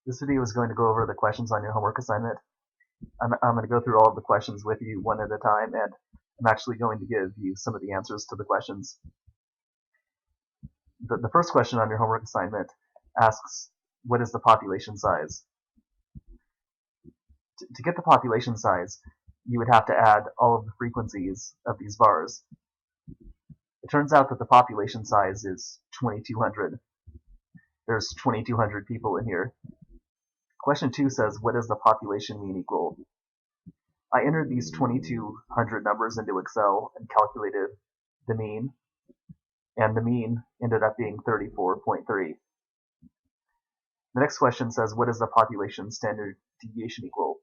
This video is going to go over the questions on your homework assignment. I'm going to go through all of the questions with you one at a time, and I'm actually going to give you some of the answers to the questions. The first question on your homework assignment asks, what is the population size? To get the population size, you would have to add all of the frequencies of these bars. It turns out that the population size is 2200. There's 2200 people in here. Question 2 says, what is the population mean equal? I entered these 2200 numbers into Excel and calculated the mean, and the mean ended up being 34.3. The next question says, what is the population standard deviation equal?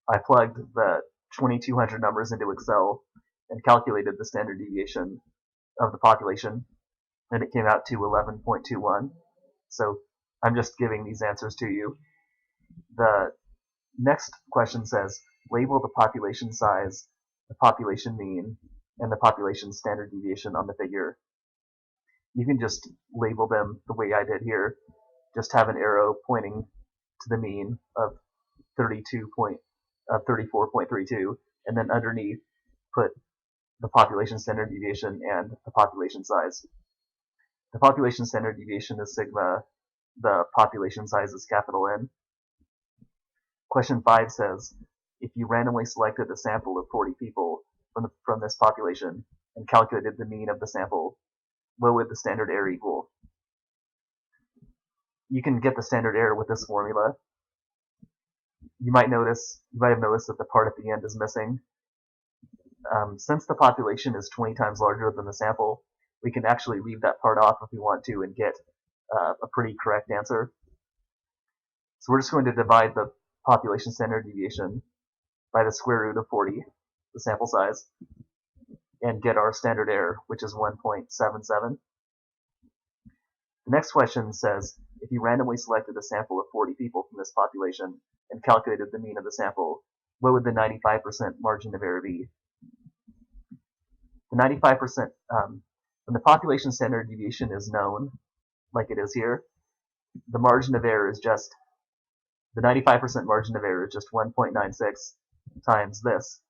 I plugged the 2200 numbers into Excel and calculated the standard deviation of the population, and it came out to 11.21. So I'm just giving these answers to you. The next question says, label the population size, the population mean, and the population standard deviation on the figure. You can just label them the way I did here. Just have an arrow pointing to the mean of 34.32, and then underneath put the population standard deviation and the population size. The population standard deviation is sigma, the population size is capital N. Question 5 says, if you randomly selected a sample of 40 people from this population and calculated the mean of the sample, what would the standard error equal? You can get the standard error with this formula. You might have noticed that the part at the end is missing. Since the population is 20 times larger than the sample, we can actually leave that part off if we want to and get a pretty correct answer. So we're just going to divide the population standard deviation by the square root of 40, the sample size, and get our standard error, which is 1.77. The next question says, if you randomly selected a sample of 40 people from this population and calculated the mean of the sample, what would the 95% margin of error be? The 95%, when the population standard deviation is known, like it is here, the margin of error is just, the 95% margin of error is just 1.96 times this,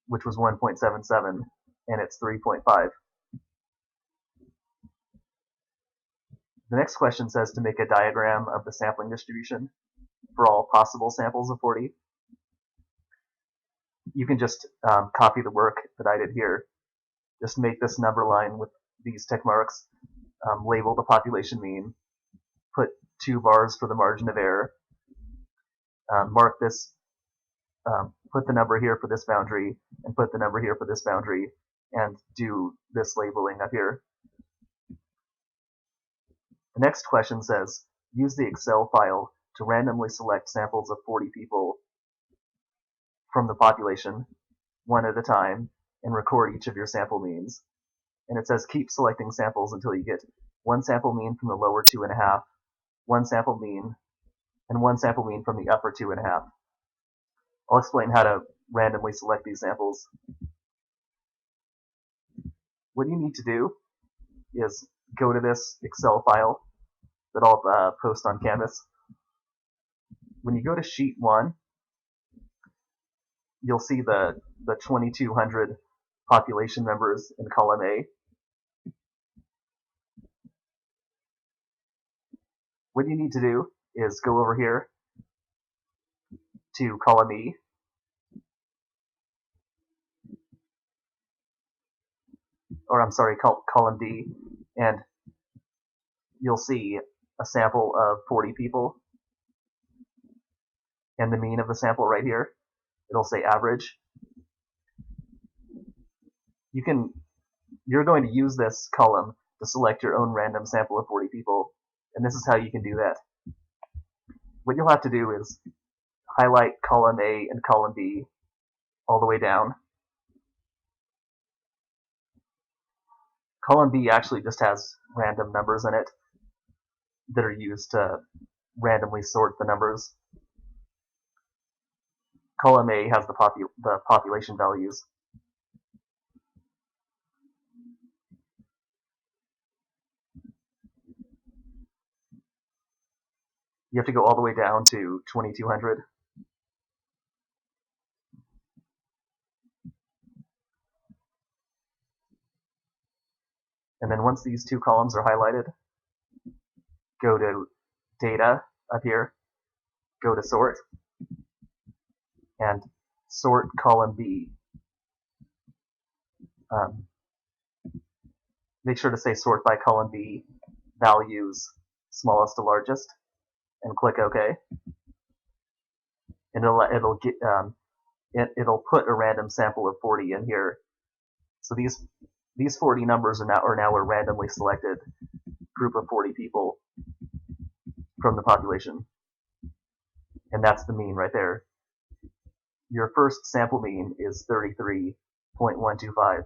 which was 1.77, and it's 3.5. The next question says to make a diagram of the sampling distribution for all possible samples of 40. You can just copy the work that I did here. Just make this number line with these tick marks, label the population mean, put 2 bars for the margin of error, mark this, put the number here for this boundary, and put the number here for this boundary, and do this labeling up here. The next question says, use the Excel file to randomly select samples of 40 people from the population, one at a time, and record each of your sample means. And it says keep selecting samples until you get one sample mean from the lower 2.5, one sample mean, and one sample mean from the upper 2.5. I'll explain how to randomly select these samples. What you need to do is go to this Excel file that I'll post on Canvas. When you go to sheet 1, you'll see the 2200 population members in column A. What you need to do is go over here to column E, or I'm sorry, column D, and you'll see a sample of 40 people and the mean of the sample right here. It'll say average. You're going to use this column to select your own random sample of 40 people, and this is how you can do that. What you'll have to do is highlight column A and column B all the way down. Column B actually just has random numbers in it that are used to randomly sort the numbers. Column A has the population values. You have to go all the way down to 2200. And then once these two columns are highlighted, go to Data up here, go to Sort, and sort column B. Make sure to say sort by column B, values smallest to largest, and click OK. And it'll put a random sample of 40 in here. So these 40 numbers are now a randomly selected group of 40 people from the population. And that's the mean right there. Your first sample mean is 33.125.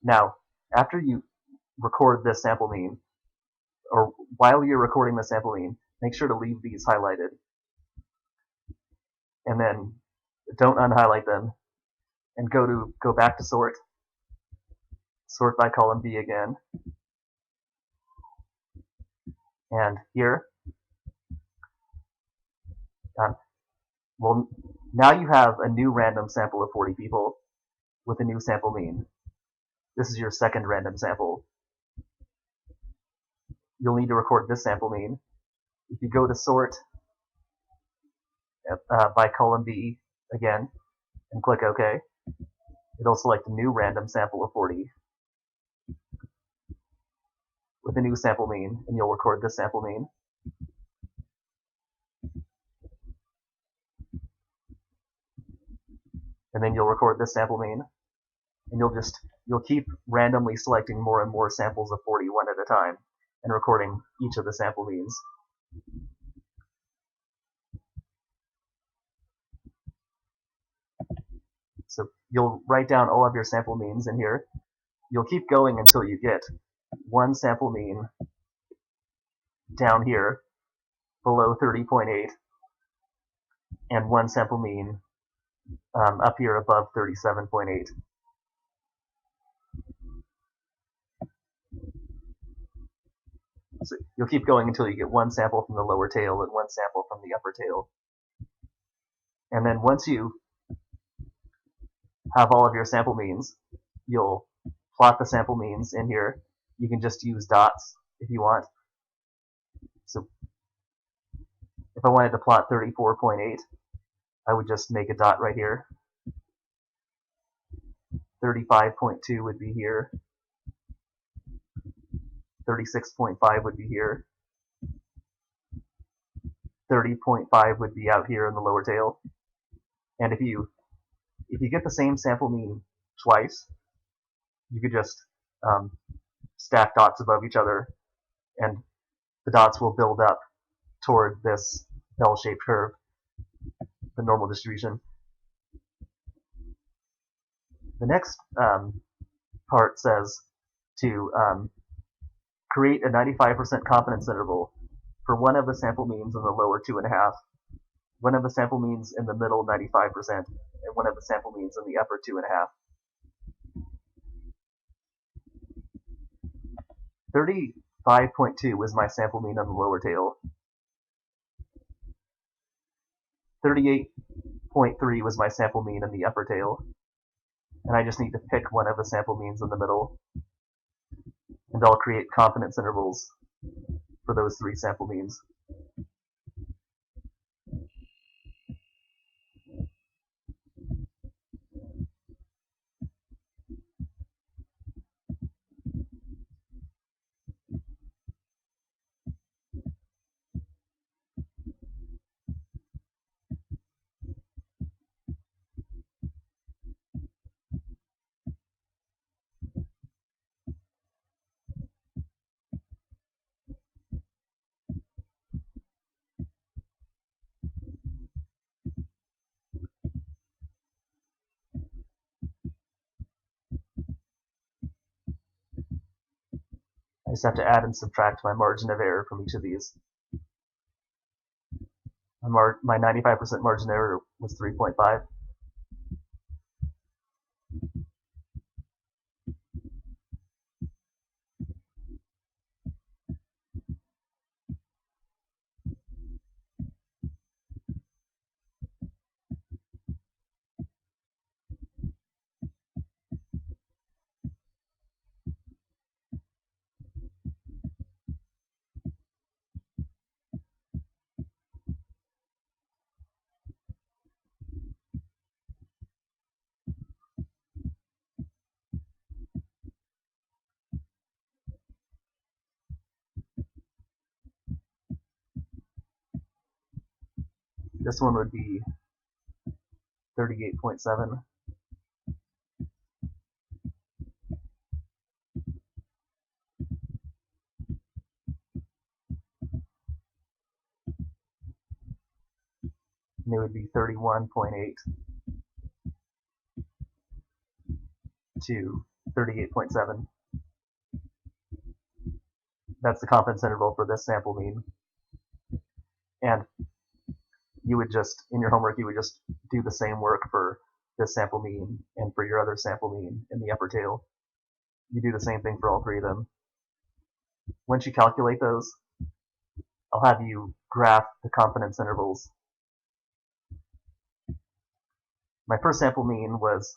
Now, after you record this sample mean, or while you're recording the sample mean, make sure to leave these highlighted. And then don't unhighlight them. And go back to sort. Sort by column B again. And here, well, now you have a new random sample of 40 people with a new sample mean. This is your second random sample. You'll need to record this sample mean. If you go to sort by column B again and click OK, it'll select a new random sample of 40 with a new sample mean, and you'll record this sample mean. And then you'll record this sample mean, and you'll keep randomly selecting more and more samples of 40 one at a time and recording each of the sample means. So you'll write down all of your sample means in here. You'll keep going until you get one sample mean down here below 30.8 and one sample mean up here above 37.8. So you'll keep going until you get one sample from the lower tail and one sample from the upper tail. And then once you have all of your sample means, you'll plot the sample means in here. You can just use dots if you want. So if I wanted to plot 34.8, I would just make a dot right here. 35.2 would be here. 36.5 would be here. 30.5 would be out here in the lower tail. And if you get the same sample mean twice, you could just stack dots above each other, and the dots will build up toward this bell-shaped curve, the normal distribution. The next part says to create a 95% confidence interval for one of the sample means in the lower 2.5, one of the sample means in the middle 95%, and one of the sample means in the upper 2.5. 35.2 was my sample mean on the lower tail. 38.3 was my sample mean in the upper tail. And I just need to pick one of the sample means in the middle. And I'll create confidence intervals for those three sample means. I just have to add and subtract my margin of error from each of these. My 95% margin of error was 3.5. This one would be 38.7. And it would be 31.8 to 38.7. That's the confidence interval for this sample mean. And you would just, in your homework, you would just do the same work for this sample mean and for your other sample mean in the upper tail. You do the same thing for all three of them. Once you calculate those, I'll have you graph the confidence intervals. My first sample mean was,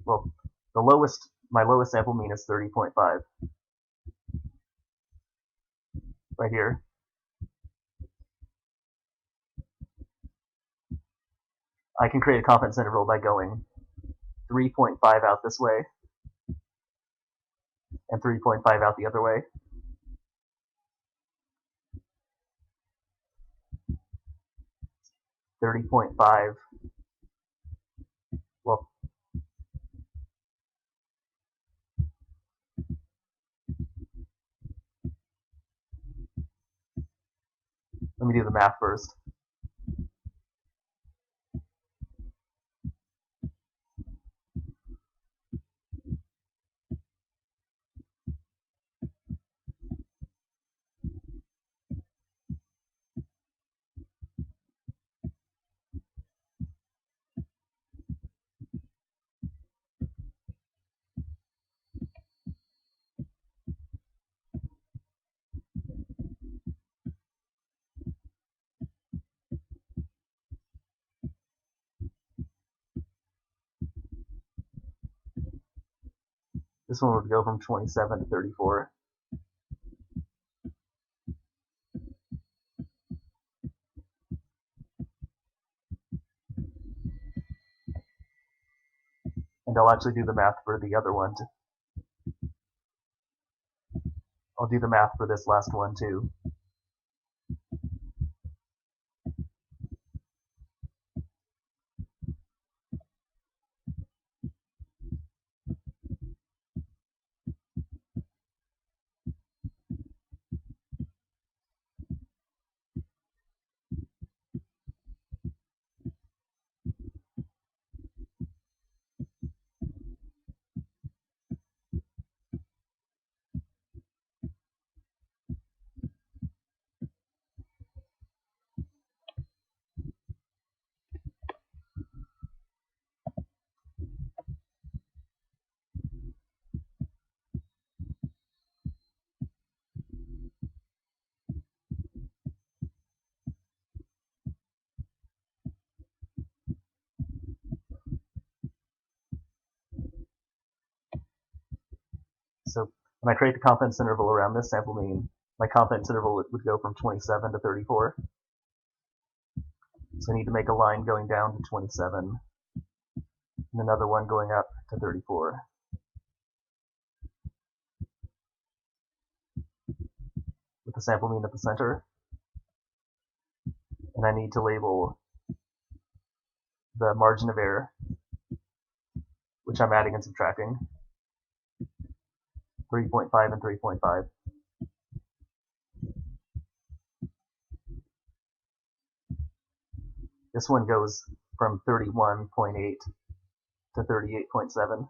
well, my lowest sample mean is 30.5. Right here. I can create a confidence interval by going 3.5 out this way and 3.5 out the other way. $30.5. Well, let me do the math first. This one would go from 27 to 34. And I'll actually do the math for the other one. I'll do the math for this last one too. So when I create the confidence interval around this sample mean, my confidence interval would go from 27 to 34. So I need to make a line going down to 27 and another one going up to 34. With the sample mean at the center. And I need to label the margin of error, which I'm adding and subtracting, 3.5 and 3.5. This one goes from 31.8 to 38.7.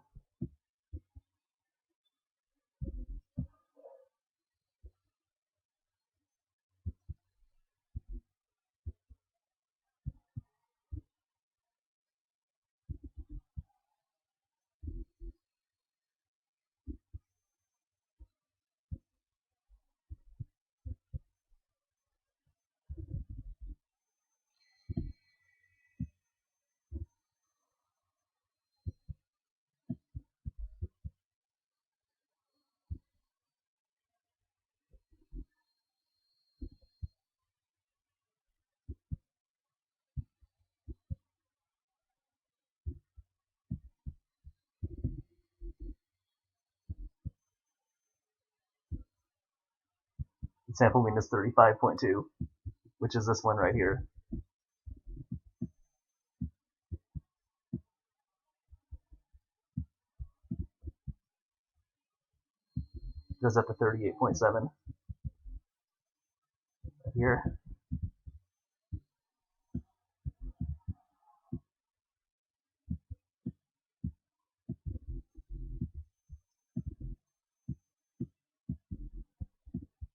The sample mean is 35.2, which is this one right here. goes up to 38.7 here.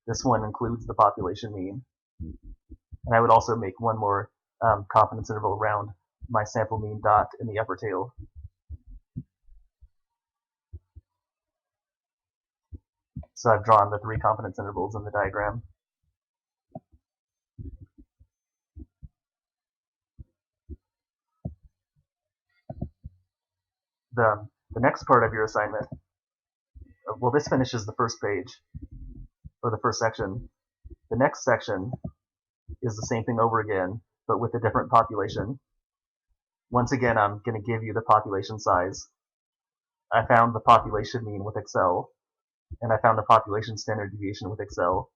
This one includes the population mean. And I would also make one more confidence interval around my sample mean dot in the upper tail. So I've drawn the 3 confidence intervals in the diagram. The next part of your assignment, well, this finishes the first page, or the first section. The next section is the same thing over again, but with a different population. Once again, I'm going to give you the population size. I found the population mean with Excel, and I found the population standard deviation with Excel.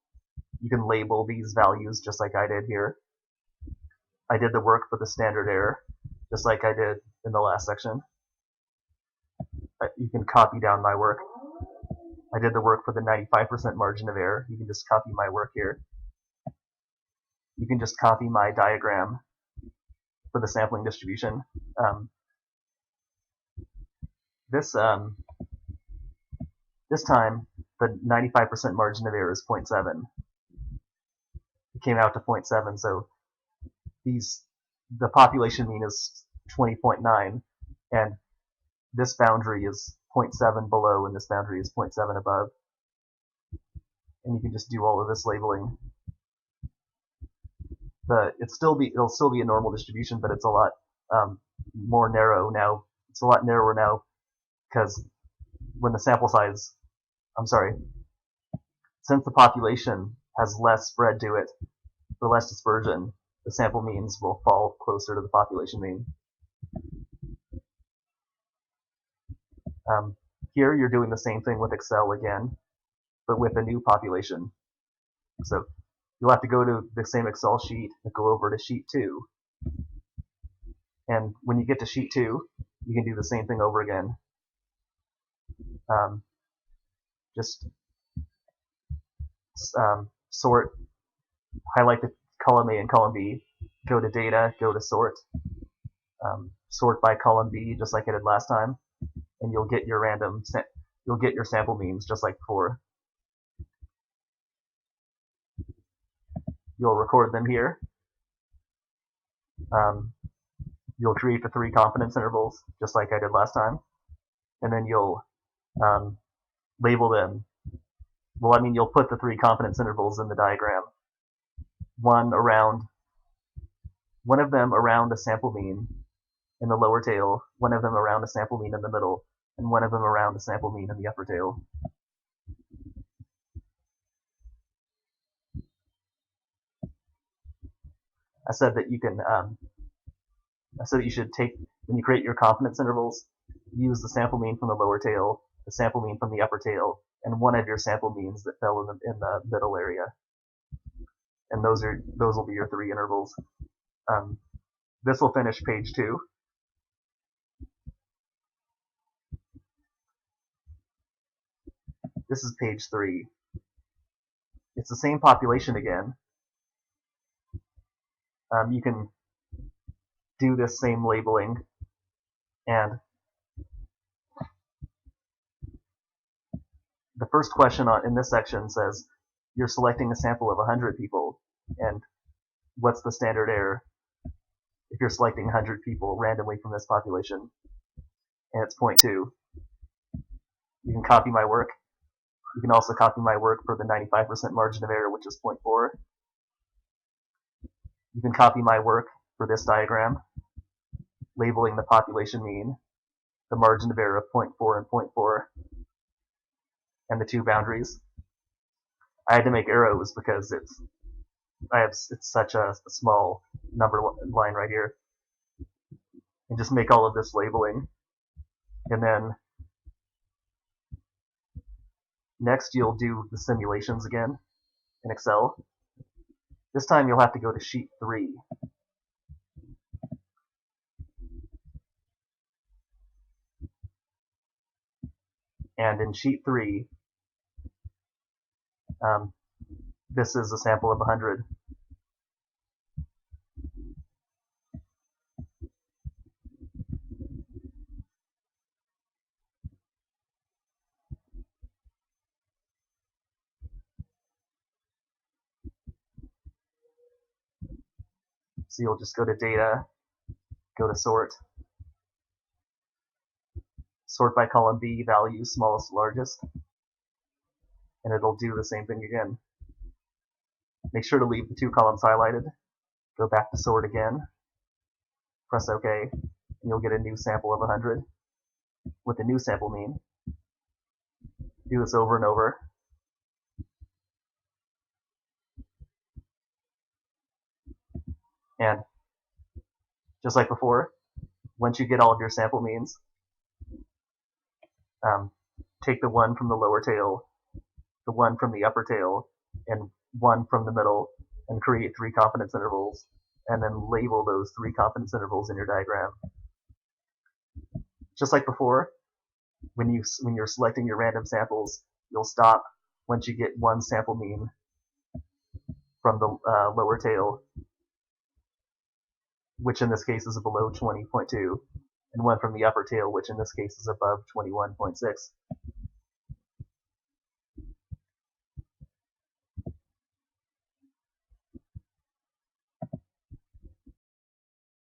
You can label these values just like I did here. I did the work for the standard error, just like I did in the last section. You can copy down my work. I did the work for the 95% margin of error. You can just copy my work here. You can just copy my diagram for the sampling distribution. This time, the 95% margin of error is 0.7. It came out to 0.7, so the population mean is 20.9, and this boundary is 0.7 below, and this boundary is 0.7 above. And you can just do all of this labeling. It'll still be a normal distribution, but it's a lot more narrow now. It's a lot narrower now because when the sample size, since the population has less spread to it, for less dispersion, the sample means will fall closer to the population mean. Here you're doing the same thing with Excel again, but with a new population. So you'll have to go to the same Excel sheet and go over to sheet 2. And when you get to sheet 2, you can do the same thing over again. Just sort, highlight the column A and column B, go to data, go to sort, sort by column B just like I did last time, and you'll get your sample means just like before. You'll record them here. You'll create the 3 confidence intervals just like I did last time, and then you'll label them. Well, you'll put the 3 confidence intervals in the diagram. One of them around a sample mean in the lower tail, one of them around a sample mean in the middle, and one of them around a sample mean in the upper tail. I said that you should take, when you create your confidence intervals, use the sample mean from the lower tail, the sample mean from the upper tail, and one of your sample means that fell in the middle area. And those will be your 3 intervals. This will finish page 2. This is page 3. It's the same population again. You can do this same labeling, and the first question in this section says you're selecting a sample of 100 people, and what's the standard error if you're selecting 100 people randomly from this population, and it's 0.2. You can copy my work. You can also copy my work for the 95% margin of error, which is 0.4. You can copy my work for this diagram, labeling the population mean, the margin of error of 0.4 and 0.4, and the 2 boundaries. I had to make arrows because it's such a small number line right here. And just make all of this labeling. And then next you'll do the simulations again in Excel. This time you'll have to go to sheet 3. And in sheet 3, This is a sample of 100. So you'll just go to data, go to sort by column B, value smallest to largest, and it'll do the same thing again. Make sure to leave the 2 columns highlighted. Go back to sort again, press OK, and you'll get a new sample of 100 with a new sample mean. Do this over and over. And just like before, once you get all of your sample means, take the one from the lower tail, the one from the upper tail, and one from the middle, and create 3 confidence intervals, and then label those 3 confidence intervals in your diagram. Just like before, when you're selecting your random samples, you'll stop once you get one sample mean from the lower tail, which in this case is below 20.2, and one from the upper tail, which in this case is above 21.6.